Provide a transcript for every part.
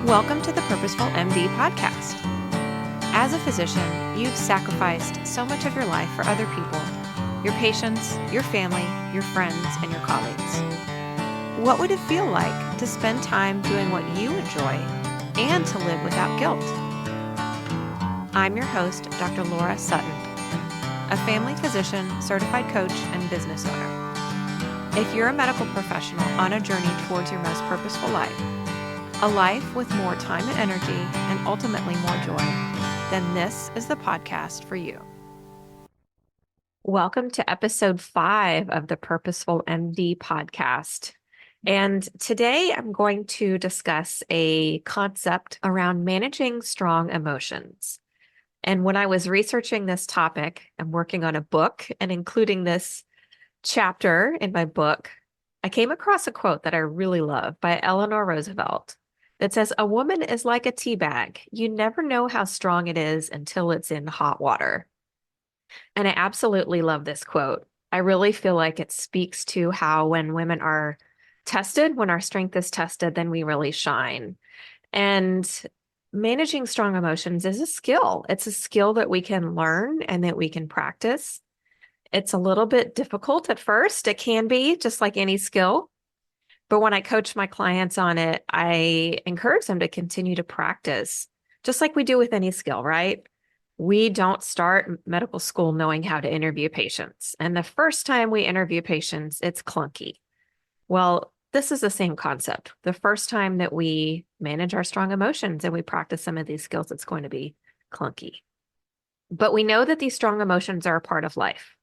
Welcome to the Purposeful MD podcast. As a physician, you've sacrificed so much of your life for other people, your patients, your family, your friends, and your colleagues. What would it feel like to spend time doing what you enjoy and to live without guilt? I'm your host, Dr. Laura Sutton, a family physician, certified coach, and business owner. If you're a medical professional on a journey towards your most purposeful life, a life with more time and energy, and ultimately more joy, then this is the podcast for you. Welcome to episode 5 of the Purposeful MD podcast. And today I'm going to discuss a concept around managing strong emotions. And when I was researching this topic, I'm working on a book and including this chapter in my book, I came across a quote that I really love by Eleanor Roosevelt. That says, "A woman is like a tea bag. You never know how strong it is until it's in hot water." And I absolutely love this quote. I really feel like it speaks to how when women are tested, when our strength is tested, then we really shine. And managing strong emotions is a skill. It's a skill that we can learn and that we can practice. It's a little bit difficult at first. It can be just like any skill. But when I coach my clients on it, I encourage them to continue to practice, just like we do with any skill, right? We don't start medical school knowing how to interview patients. And the first time we interview patients, it's clunky. Well, this is the same concept. The first time that we manage our strong emotions and we practice some of these skills, it's going to be clunky. But we know that these strong emotions are a part of life.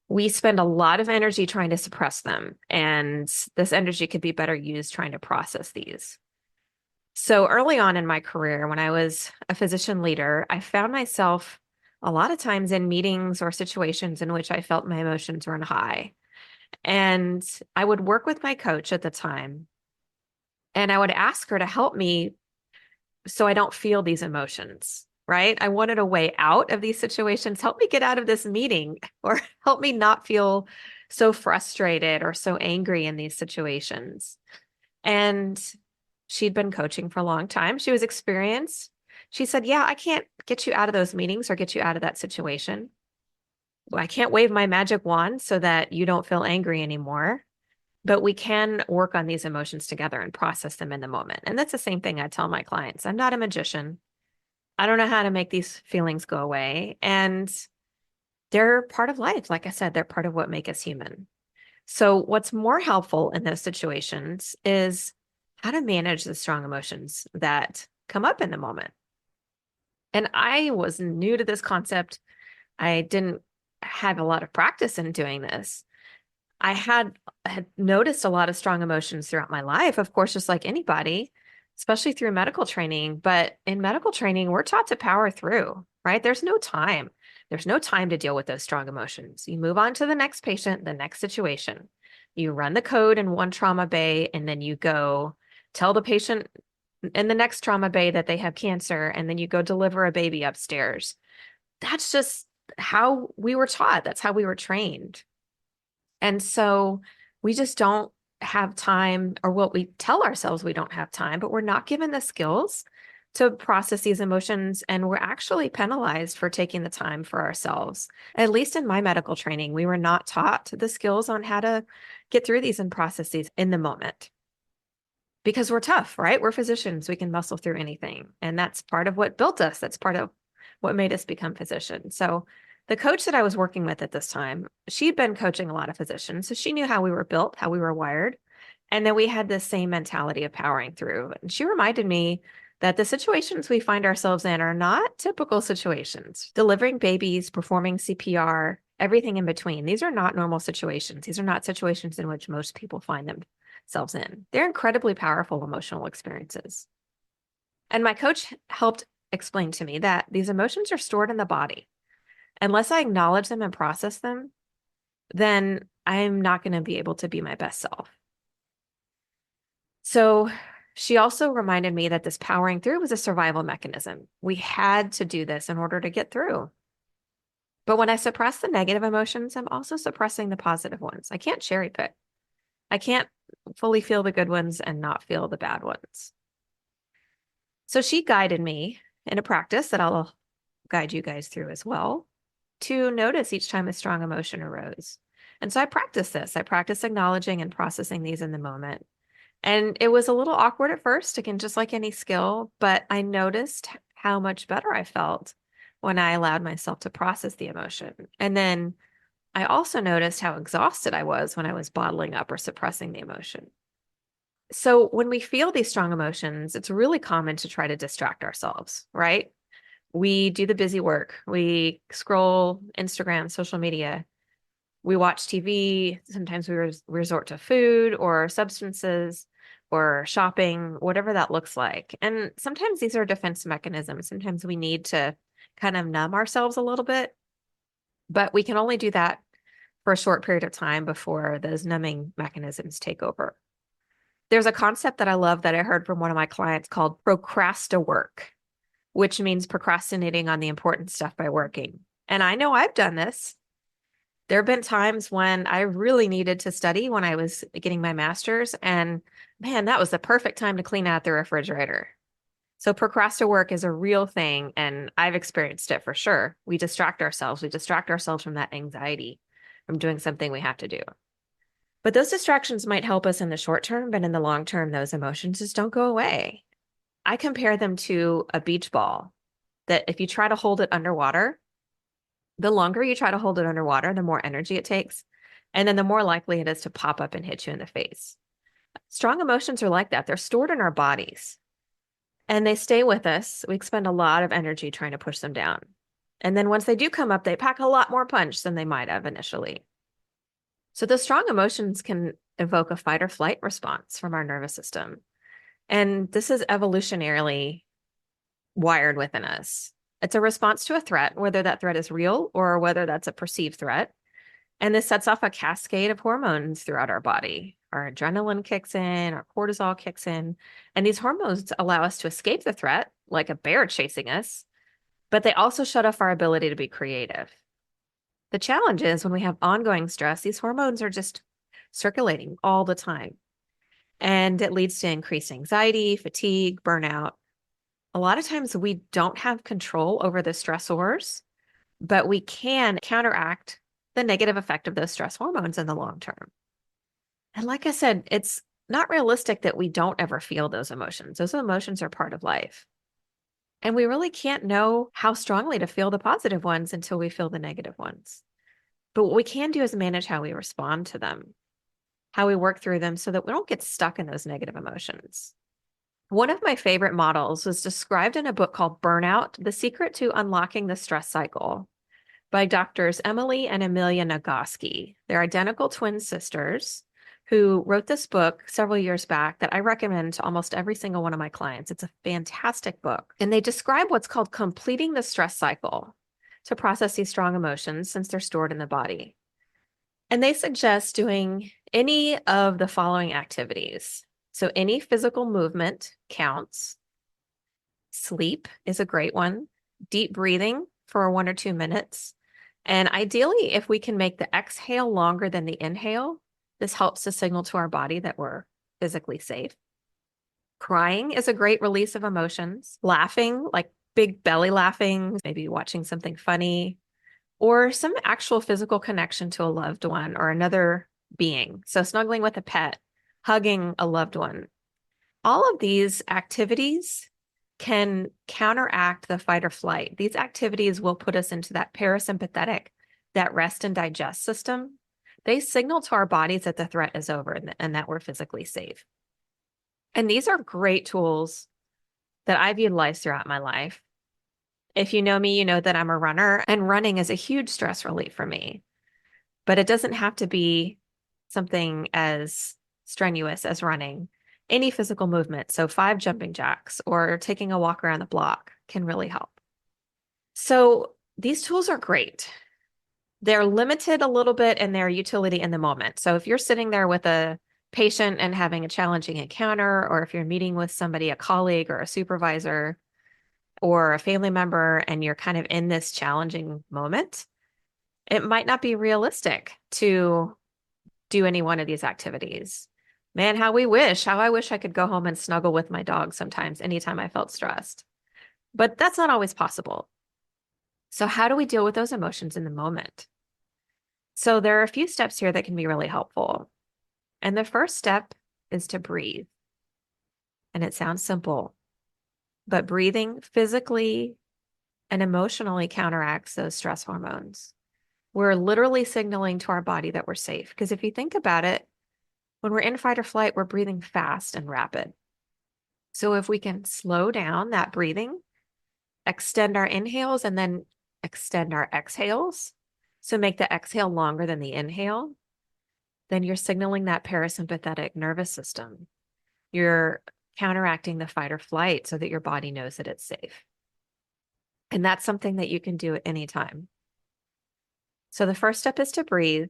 We spend a lot of energy trying to suppress them, and this energy could be better used trying to process these. So early on in my career, when I was a physician leader, I found myself a lot of times in meetings or situations in which I felt my emotions run high. And I would work with my coach at the time, and I would ask her to help me so I don't feel these emotions. Right? I wanted a way out of these situations. Help me get out of this meeting or help me not feel so frustrated or so angry in these situations. And she'd been coaching for a long time. She was experienced. She said, "Yeah, I can't get you out of those meetings or get you out of that situation. I can't wave my magic wand so that you don't feel angry anymore. But we can work on these emotions together and process them in the moment." And that's the same thing I tell my clients. I'm not a magician. I don't know how to make these feelings go away. And they're part of life. Like I said, they're part of what make us human. So what's more helpful in those situations is how to manage the strong emotions that come up in the moment. And I was new to this concept. I didn't have a lot of practice in doing this. I had noticed a lot of strong emotions throughout my life, of course, just like anybody, especially through medical training. But in medical training, we're taught to power through, right? There's no time. There's no time to deal with those strong emotions. You move on to the next patient, the next situation. You run the code in one trauma bay, and then you go tell the patient in the next trauma bay that they have cancer, and then you go deliver a baby upstairs. That's just how we were taught. That's how we were trained. And so we just don't have time, or what we tell ourselves we don't have time, but we're not given the skills to process these emotions. And we're actually penalized for taking the time for ourselves. At least in my medical training, we were not taught the skills on how to get through these and process these in the moment. Because we're tough, right? We're physicians. We can muscle through anything. And that's part of what built us. That's part of what made us become physicians. So the coach that I was working with at this time, she'd been coaching a lot of physicians. So she knew how we were built, how we were wired. And then we had this same mentality of powering through. And she reminded me that the situations we find ourselves in are not typical situations. Delivering babies, performing CPR, everything in between. These are not normal situations. These are not situations in which most people find themselves in. They're incredibly powerful emotional experiences. And my coach helped explain to me that these emotions are stored in the body. Unless I acknowledge them and process them, then I'm not going to be able to be my best self. So she also reminded me that this powering through was a survival mechanism. We had to do this in order to get through. But when I suppress the negative emotions, I'm also suppressing the positive ones. I can't cherry pick. I can't fully feel the good ones and not feel the bad ones. So she guided me in a practice that I'll guide you guys through as well to notice each time a strong emotion arose. And so I practiced this. I practiced acknowledging and processing these in the moment. And it was a little awkward at first, again, just like any skill, but I noticed how much better I felt when I allowed myself to process the emotion. And then I also noticed how exhausted I was when I was bottling up or suppressing the emotion. So when we feel these strong emotions, it's really common to try to distract ourselves, right? We do the busy work. We scroll Instagram, social media. We watch TV. Sometimes we resort to food or substances or shopping, whatever that looks like. And sometimes these are defense mechanisms. Sometimes we need to kind of numb ourselves a little bit, but we can only do that for a short period of time before those numbing mechanisms take over. There's a concept that I love that I heard from one of my clients called procrasti-work, which means procrastinating on the important stuff by working. And I know I've done this. There have been times when I really needed to study when I was getting my master's, and man, that was the perfect time to clean out the refrigerator. So procrasti-work is a real thing, and I've experienced it for sure. We distract ourselves. We distract ourselves from that anxiety, from doing something we have to do. But those distractions might help us in the short term, but in the long term, those emotions just don't go away. I compare them to a beach ball that if you try to hold it underwater, the longer you try to hold it underwater, the more energy it takes. And then the more likely it is to pop up and hit you in the face. Strong emotions are like that. They're stored in our bodies and they stay with us. We expend a lot of energy trying to push them down. And then once they do come up, they pack a lot more punch than they might have initially. So the strong emotions can evoke a fight or flight response from our nervous system. And this is evolutionarily wired within us. It's a response to a threat, whether that threat is real or whether that's a perceived threat. And this sets off a cascade of hormones throughout our body. Our adrenaline kicks in, our cortisol kicks in, and these hormones allow us to escape the threat, like a bear chasing us, but they also shut off our ability to be creative. The challenge is when we have ongoing stress, these hormones are just circulating all the time. And it leads to increased anxiety, fatigue, burnout. A lot of times we don't have control over the stressors, but we can counteract the negative effect of those stress hormones in the long term. And like I said, it's not realistic that we don't ever feel those emotions. Those emotions are part of life. And we really can't know how strongly to feel the positive ones until we feel the negative ones. But what we can do is manage how we respond to them, how we work through them so that we don't get stuck in those negative emotions. One of my favorite models was described in a book called Burnout: The Secret to Unlocking the Stress Cycle by doctors Emily and Amelia Nagoski. They're identical twin sisters who wrote this book several years back that I recommend to almost every single one of my clients. It's a fantastic book. And they describe what's called completing the stress cycle to process these strong emotions since they're stored in the body. And they suggest doing any of the following activities. So any physical movement counts. Sleep is a great one. Deep breathing for 1 or 2 minutes. And ideally, if we can make the exhale longer than the inhale, this helps to signal to our body that we're physically safe. Crying is a great release of emotions. Laughing, like big belly laughing, maybe watching something funny, or some actual physical connection to a loved one or another being. So snuggling with a pet, hugging a loved one. All of these activities can counteract the fight or flight. These activities will put us into that parasympathetic, that rest and digest system. They signal to our bodies that the threat is over and that we're physically safe. And these are great tools that I've utilized throughout my life. If you know me, you know that I'm a runner, and running is a huge stress relief for me. But it doesn't have to be something as strenuous as running. Any physical movement, so 5 jumping jacks or taking a walk around the block, can really help. So these tools are great. They're limited a little bit in their utility in the moment. So if you're sitting there with a patient and having a challenging encounter, or if you're meeting with somebody, a colleague or a supervisor or a family member, and you're kind of in this challenging moment, it might not be realistic to do any one of these activities. Man, how I wish I could go home and snuggle with my dog sometimes, anytime I felt stressed. But that's not always possible. So how do we deal with those emotions in the moment? So there are a few steps here that can be really helpful. And the first step is to breathe. And it sounds simple, but breathing physically and emotionally counteracts those stress hormones. We're literally signaling to our body that we're safe. Because if you think about it, when we're in fight or flight, we're breathing fast and rapid. So if we can slow down that breathing, extend our inhales and then extend our exhales, so make the exhale longer than the inhale, then you're signaling that parasympathetic nervous system. You're counteracting the fight or flight so that your body knows that it's safe. And that's something that you can do at any time. So the first step is to breathe.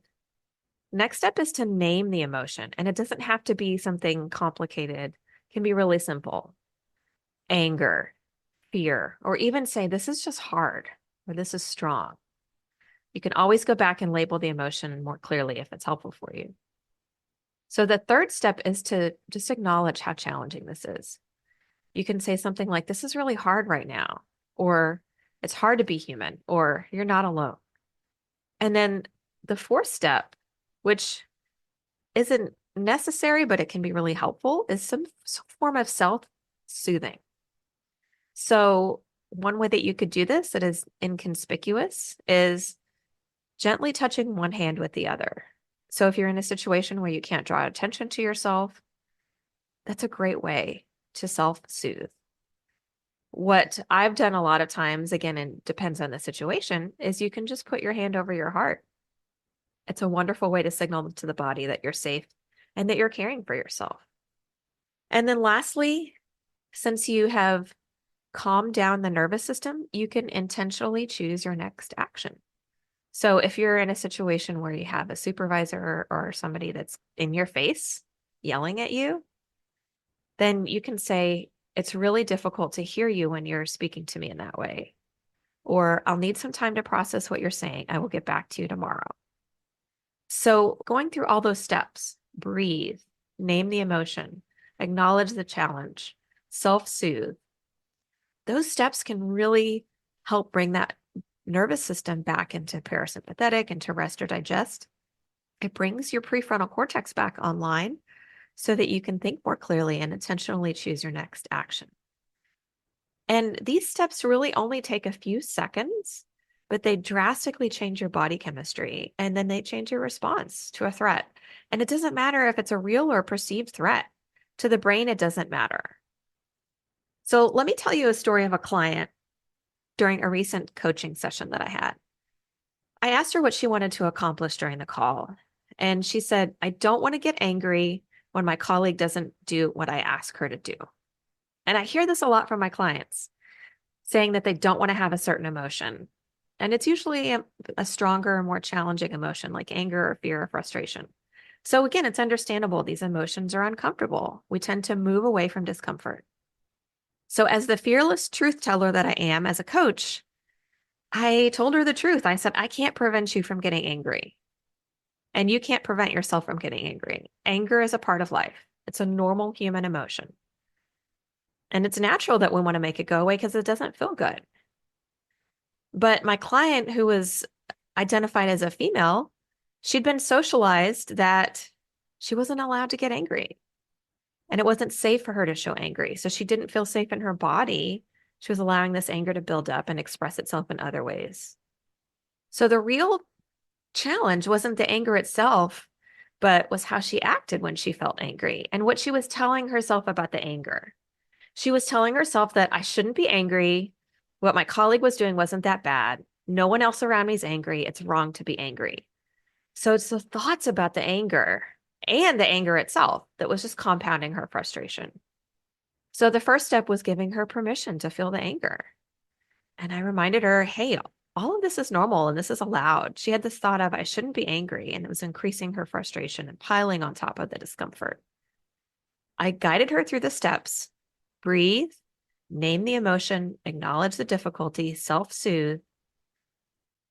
Next step is to name the emotion. And it doesn't have to be something complicated. It can be really simple. Anger, fear, or even say, this is just hard, or this is strong. You can always go back and label the emotion more clearly if it's helpful for you. So the third step is to just acknowledge how challenging this is. You can say something like, this is really hard right now, or it's hard to be human, or you're not alone. And then the fourth step, which isn't necessary, but it can be really helpful, is some form of self-soothing. So one way that you could do this that is inconspicuous is gently touching one hand with the other. So if you're in a situation where you can't draw attention to yourself, that's a great way to self-soothe. What I've done a lot of times, again, and depends on the situation, is you can just put your hand over your heart. It's a wonderful way to signal to the body that you're safe and that you're caring for yourself. And then lastly, since you have calmed down the nervous system, you can intentionally choose your next action. So if you're in a situation where you have a supervisor or somebody that's in your face yelling at you, then you can say, it's really difficult to hear you when you're speaking to me in that way. Or I'll need some time to process what you're saying. I will get back to you tomorrow. So going through all those steps, breathe, name the emotion, acknowledge the challenge, self-soothe. Those steps can really help bring that nervous system back into parasympathetic, into rest or digest. It brings your prefrontal cortex back online so that you can think more clearly and intentionally choose your next action. And these steps really only take a few seconds, but they drastically change your body chemistry, and then they change your response to a threat. And it doesn't matter if it's a real or perceived threat. To the brain, it doesn't matter. So let me tell you a story of a client during a recent coaching session that I had. I asked her what she wanted to accomplish during the call, and she said, I don't want to get angry when my colleague doesn't do what I ask her to do. And I hear this a lot from my clients, saying that they don't want to have a certain emotion. And it's usually a stronger, more challenging emotion like anger or fear or frustration. So again, it's understandable. These emotions are uncomfortable. We tend to move away from discomfort. So as the fearless truth teller that I am as a coach, I told her the truth. I said, I can't prevent you from getting angry. And you can't prevent yourself from getting angry. Anger is a part of life. It's a normal human emotion. And it's natural that we want to make it go away because it doesn't feel good. But my client, who was identified as a female, she'd been socialized that she wasn't allowed to get angry. And it wasn't safe for her to show angry. So she didn't feel safe in her body. She was allowing this anger to build up and express itself in other ways. So the real challenge wasn't the anger itself, but was how she acted when she felt angry and what she was telling herself about the anger. She was telling herself that I shouldn't be angry. What my colleague was doing wasn't that bad. No one else around me is angry. It's wrong to be angry. So it's the thoughts about the anger and the anger itself that was just compounding her frustration. So the first step was giving her permission to feel the anger. And I reminded her, hey, all of this is normal and this is allowed. She had this thought of, I shouldn't be angry, and it was increasing her frustration and piling on top of the discomfort. I guided her through the steps: breathe, name the emotion, acknowledge the difficulty, self-soothe,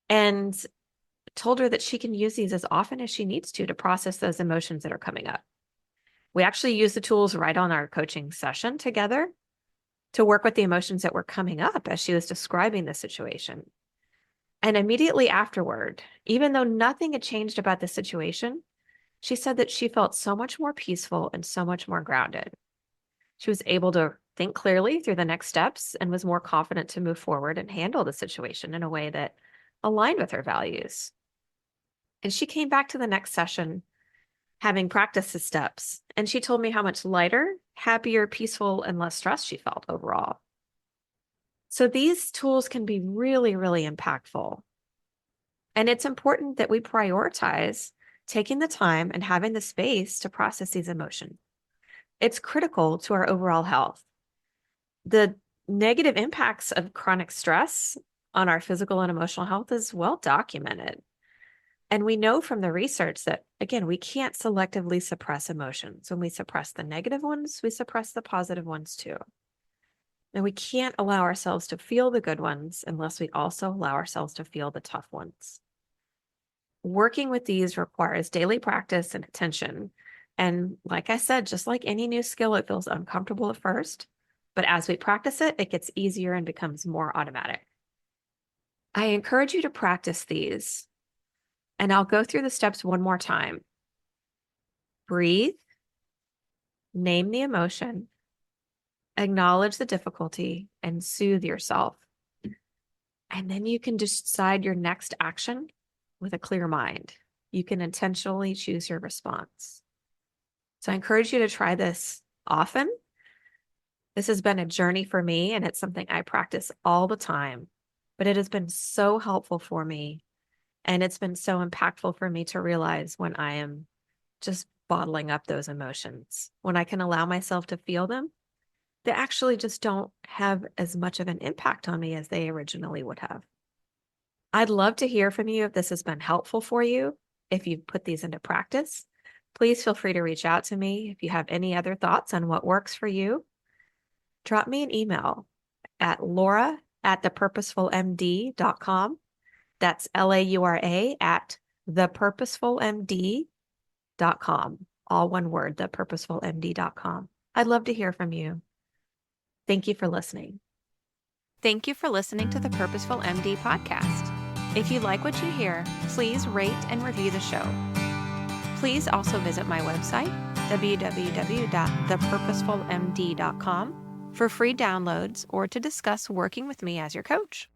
and told her that she can use these as often as she needs to process those emotions that are coming up. We actually used the tools right on our coaching session together to work with the emotions that were coming up as she was describing the situation. And immediately afterward, even though nothing had changed about the situation, she said that she felt so much more peaceful and so much more grounded. She was able to think clearly through the next steps and was more confident to move forward and handle the situation in a way that aligned with her values. And she came back to the next session having practiced the steps, and she told me how much lighter, happier, peaceful, and less stressed she felt overall. So these tools can be really, really impactful. And it's important that we prioritize taking the time and having the space to process these emotions. It's critical to our overall health. The negative impacts of chronic stress on our physical and emotional health is well documented. And we know from the research that, again, we can't selectively suppress emotions. When we suppress the negative ones, we suppress the positive ones too. And we can't allow ourselves to feel the good ones unless we also allow ourselves to feel the tough ones. Working with these requires daily practice and attention. And like I said, just like any new skill, it feels uncomfortable at first. But as we practice it, it gets easier and becomes more automatic. I encourage you to practice these. And I'll go through the steps one more time. Breathe, name the emotion, acknowledge the difficulty, and soothe yourself. And then you can decide your next action with a clear mind. You can intentionally choose your response. So I encourage you to try this often. This has been a journey for me, and it's something I practice all the time, but it has been so helpful for me. And it's been so impactful for me to realize when I am just bottling up those emotions, when I can allow myself to feel them, they actually just don't have as much of an impact on me as they originally would have. I'd love to hear from you if this has been helpful for you, if you've put these into practice. Please feel free to reach out to me if you have any other thoughts on what works for you. Drop me an email at laura@thepurposefulmd.com. That's LAURA at thepurposefulmd.com. All one word, thepurposefulmd.com. I'd love to hear from you. Thank you for listening. Thank you for listening to the Purposeful MD podcast. If you like what you hear, please rate and review the show. Please also visit my website, www.thepurposefulmd.com, for free downloads or to discuss working with me as your coach.